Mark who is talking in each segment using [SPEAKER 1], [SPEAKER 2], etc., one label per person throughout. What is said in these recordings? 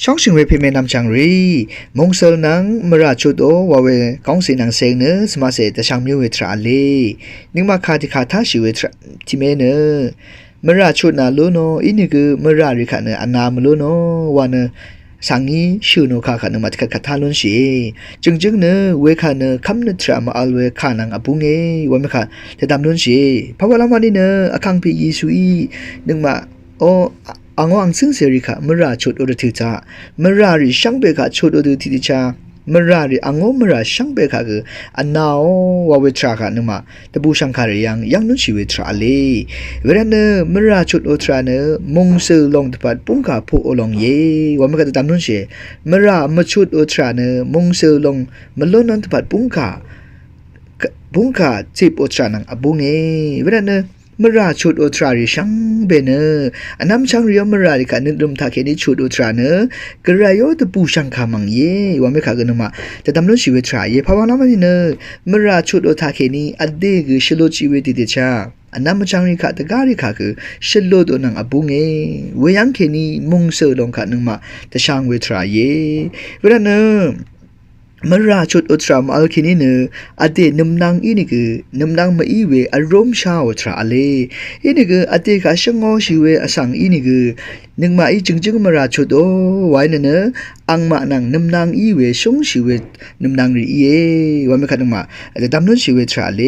[SPEAKER 1] ช่องชิงเวพิเมนำจังรีมงเซลนังมราชุดโอวาเวกองสีนังเซงเนสมาเสตช่างมิวเวทราลีนิงมาคาติคาทาชิเวทราทิเมเนมราชุดนาลุโนอินิกุมราริคาเนอันนามลุโนวานสังงี้ชื่อโนคาคาเนมาติคาทาลุนชีจึงเนเวคาเนคัมเนทรามาอัลเวคานังอปุงเอวันเมคาจะดำลุนชีพาวลามานีเนอคังพียิสุอีนึงมาโออังวังซึ่งเสริค่ะมราชุดอุดทิจามราริช่างเบกาชุดอุดทิจามราริอังมราช่างเบกาคืออันนาววาเวทราค่ะนึกมาแต่บูชังคาริยังนุ่นชีเวทราเลยเวลาเนมราชุดอุตราเนมงเซลงตปัดปุ่งกาผู้อลงเยว่ามันก็จะตามนุ่นเชมรามชุดอุตราเนมงเซลงมลนันตปัดปุ่งกาจีบอุตรานังอบุงเอเวลาเนมราชุดอุตราริช่างเบเนอันน้ำช่างเรียมมราริกันนึกดมทาเคนิชุดอุตราเนกระไรโอตปูช่างขามังเยว่าไม่ขากันมาแต่ตำรวจชีวิตทรายภาวนามันเนมราชุดอุตราเคนิอดีตคือชโลชีวิตติดชาอันน้ำช่างริขาตะการิขาคือชโลตัวนังอบุงเอเวียงเคนิมงเซลงขานึกมาแต่ช่างเวทรายเวลาเนมราชุดอุตรามอัลคินีเนอเดนมนางอินิกนมนางมาอีเวอารมชาอุตราเลอินิกอเดกาชงอชิเวอสังอินิกนึงมาอีจึงมราชุดโอไว้เนอังมานังนมนางอีเวชงชิเวนมนางรีเอว่าไม่ขัดมาแต่ดำนุนชิเวทราเล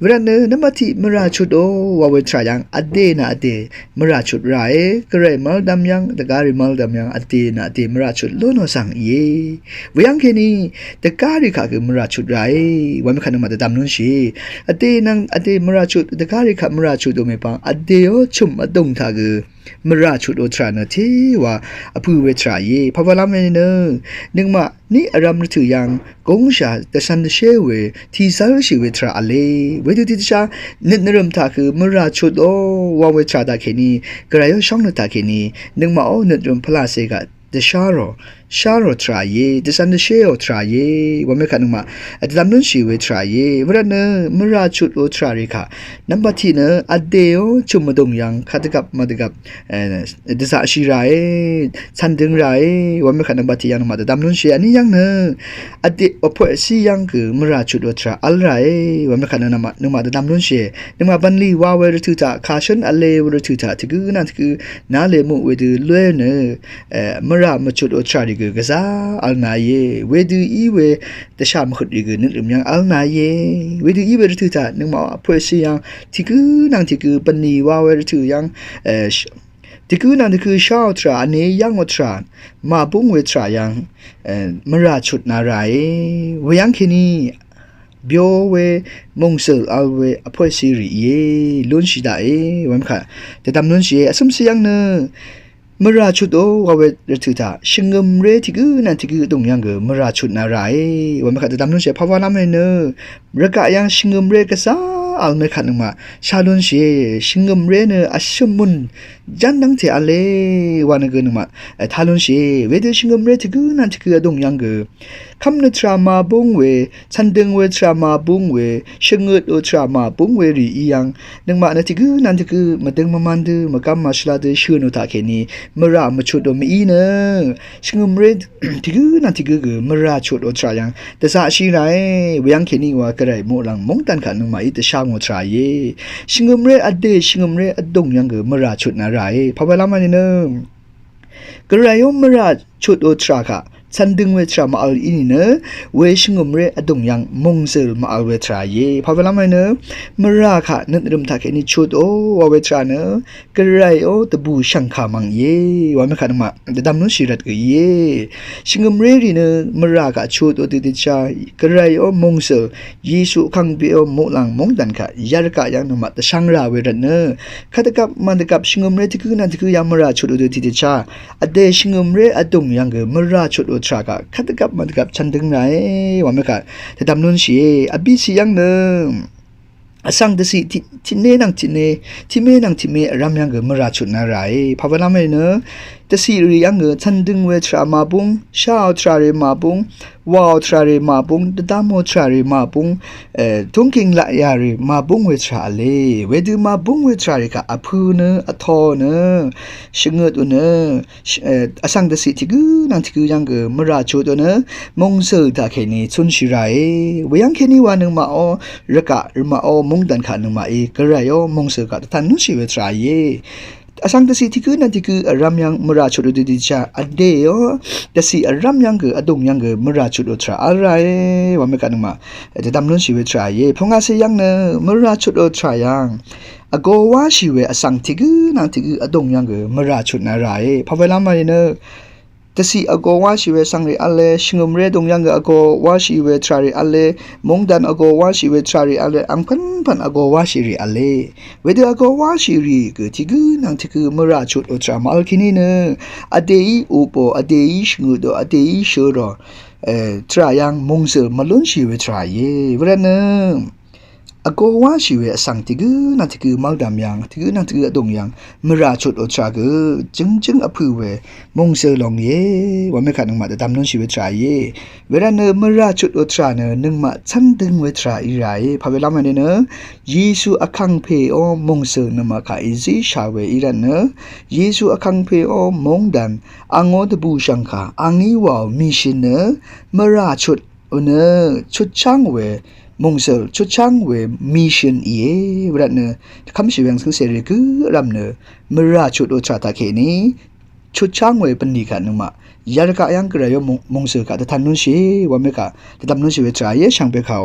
[SPEAKER 1] เวลาเนนมาที่มราชุดโอว่าเวทรายังอเดนะอเดมราชุดไรกระไรมัลดำยังตะการิมัลดำยังอเดนะอเดมราชุดโลโนสังเยเวียงเคนีแต่การิขาคือมราชุดไรว่าไม่ขัดมาแต่ดำนุนชีอเดนังอเดมราชุดแต่การิขามราชุดโดไม่ปังอเดโอชุมอดงทาคือมราชุดอุตราเนที่ว่าอภูเวทราเยพาวลามเนนึงมานี่อารามถือยังกงชาแต่สันเชเวที่สารชีเวทราอเลเวทุติชานินเริ่มทาคือมราชุดโอวาเวทราตาเคนีกระไรช่องนตาเคนีนึงมาโอนินเริ่มพลาเซกาเดชาโรทรายเดสันเดเชโอทรายว่าไม่ขันมาแต่ดำนุนชีเวทรายเวลาเนมราชุดโอทราริค่ะนับบัติเนอเดโอชุมดงยังขัดกับมาดกับเดซาชีไรสันดึงไรว่าไม่ขันนับบัติยังมาแต่ดำนุนชีอันนี้ยังเนอเดอพอสียังคือมราชุดโอทราอัลไรว่าไม่ขันนับมาแต่ดำนุนชีนึกมาบันลีว่าเวรทุตาคาชันอัลเลเวรทุตาที่คือนั่นคือนาเลมุเวดูเล่เนมรามาชุดโอทราริกษาอัลนายเวดูอีเวแต่ชามขุดอีกนึกถึงยังอัลนายเวดูอีเวรทุตานึกมาเพื่อสิยังที่คือนั่งที่คือปันนีว่าเวรทุยังที่คือนั่นที่คือชาวทราอันนี้ยังอัตรามาบุ้งเวทรายังมราชุดนารายเวยังคินีเบียวเวมงเซลอัลเวอพอยซีรีลุนชิดาวันค่ะแต่ตามลุนชีสมเสียงเนมราชุดโอว่าเวรทุตาชิงมเรที่คือนั่นที่คือตรงยังเกมราชุดนารายวันมาขัดตามนุ่นเชภาวนาเมเนรักยังชิงมเรกษาอัลเมขัดนึงมาชาลุนเชชิงมเรเนอัชมุนจันดังเทอเลวันเกนึงมาทาลุนเชเวเดชิงมเรที่คือนั่นที่คือตรงยังเกคำนทรามาบุงเวชันดึงเวทรามาบุงเวชงเงิดอุตรามาบุงเวรียังนึงมานั่นที่คือนั่นที่คือมาดึงมามันดูมากำมาชลาดชื่อโนตาเคนีมรามาชุดโดมีเนชงมเรที่คือนั่นที่คือมราชุดอุตรายังแต่สาชีไรเวียงเคนีว่ากระไรโมลังมงตันขันนึงมาอิตชางอุตราเยชงมเรอเดชงมเรอดงยังเกมราชุดนาไรพอเวลามันเนกระไรยมราชุดอุตราค่ะฉันดึงเวทรามาอัลอินเนเวชงมเรอดงยังมงเซลมาอัลเวทราเยพอเวลามันเนมราค่ะนั่นเริ่มทักเห็นชุดโอว่าเวทราเนกระไรโอตะบูช่างขามังเยว่าไม่ขัดมาแต่ดำนุ่นชีรัดก็เยชงมเรรีเนมราค่ะชุดโอติดชากระไรโอมงเซลยิสุขังเบียวโมลังมงดันค่ะยารกะยังนมาแต่ช่างราเวรันเนขัดกับมันกับชงมเรที่คือนั่นที่คือยังมราชุดโอติดชาอเดชงมเรอดงยังเกมราชุดโอทรากะขัดกับมันกับฉันดึงไหนว่าไม่ค่ะแต่ดำนุนชีอภิสิยังเนสังเดสิที่เนนังที่เนที่เมนังที่เมรำยังเกมราชุดนารายภาวนาไม่เนแต่สิริยังเกฉันดึงเวทรามาบุงชาวทราเรมาบุง วาวทราเรมาปุงตตามโมทราเรมาปุงทุงคิงละยาเรมาปุงเวทราเลเวดูมาปุงเวทราเรกะอพูเนอทอเนชงเงตุเนอสังเดสิทิกุนันทิกุยังเกมราโชตเนมงเซตาเคนีชุนชิไรเวยังเคนีวานึงมาอรกะมาอมงดันขานึงมากระไรอมงเซกะตันนุชิเวทราเยอสังเดสิทิกุนันทิกุรามยังมราโชตดิจาอเดยเดสิรามยังเกอดงยังเกมราโชตทราอะไรวาเมกันนึงมาจะดำนุชิเวทราเยพงอาเซยังเนมราโชตทรายังอโกวาชิเวอสังทิกุนันทิกุอดงยังเกมราโชตนาไรพอเวลามาเนตสิอโกวาชิเวสังเรอเลชงมเรดงยังเกอโกวาชิเวทราเรอเลมงดันอโกวาชิเวทราเรอเลอังพันอโกวาชิเรอเลเวเดอโกวาชิริกทิกุนังทิกุมราชุดอุตรามาลคินีเนอเดอีอุปอเดอีชงุดอเดอีชโรทรายังมงเซมาลุนชิเวทราเยเวรเนอโกวาชิเวสังทิกุนันทิกุมาลดามยังทิกุนันทิกุอดงยังมราชุดอุตราเกจึงอภูเวมงเซลองเยวาเมขันนึงมาแต่ตามนุนชิเวทราเยเวลาเนมราชุดอุตราเนนึงมาชันดึงเวทราอีไรพอเวลามาเนเยซูอคังเพอมงเซนมาคาอิซิชาเวอีรันเนเยซูอคังเพอมงดันอังโอตบูชังคาอังอีวาวมิชินเนมราชุดเนชุดช่างเวมงเซลชุดช่างเวมิชันเยวรันเนคำชื่อยังสังเสริกุรำเนมราชุดอุตราตาเคนีชุดช่างเวปนิกันนึงมายารกะยังกระยมงเซลกะตะทันนุนชีวาเมกะตะตำนุนชีเวทรายช่างเปขาว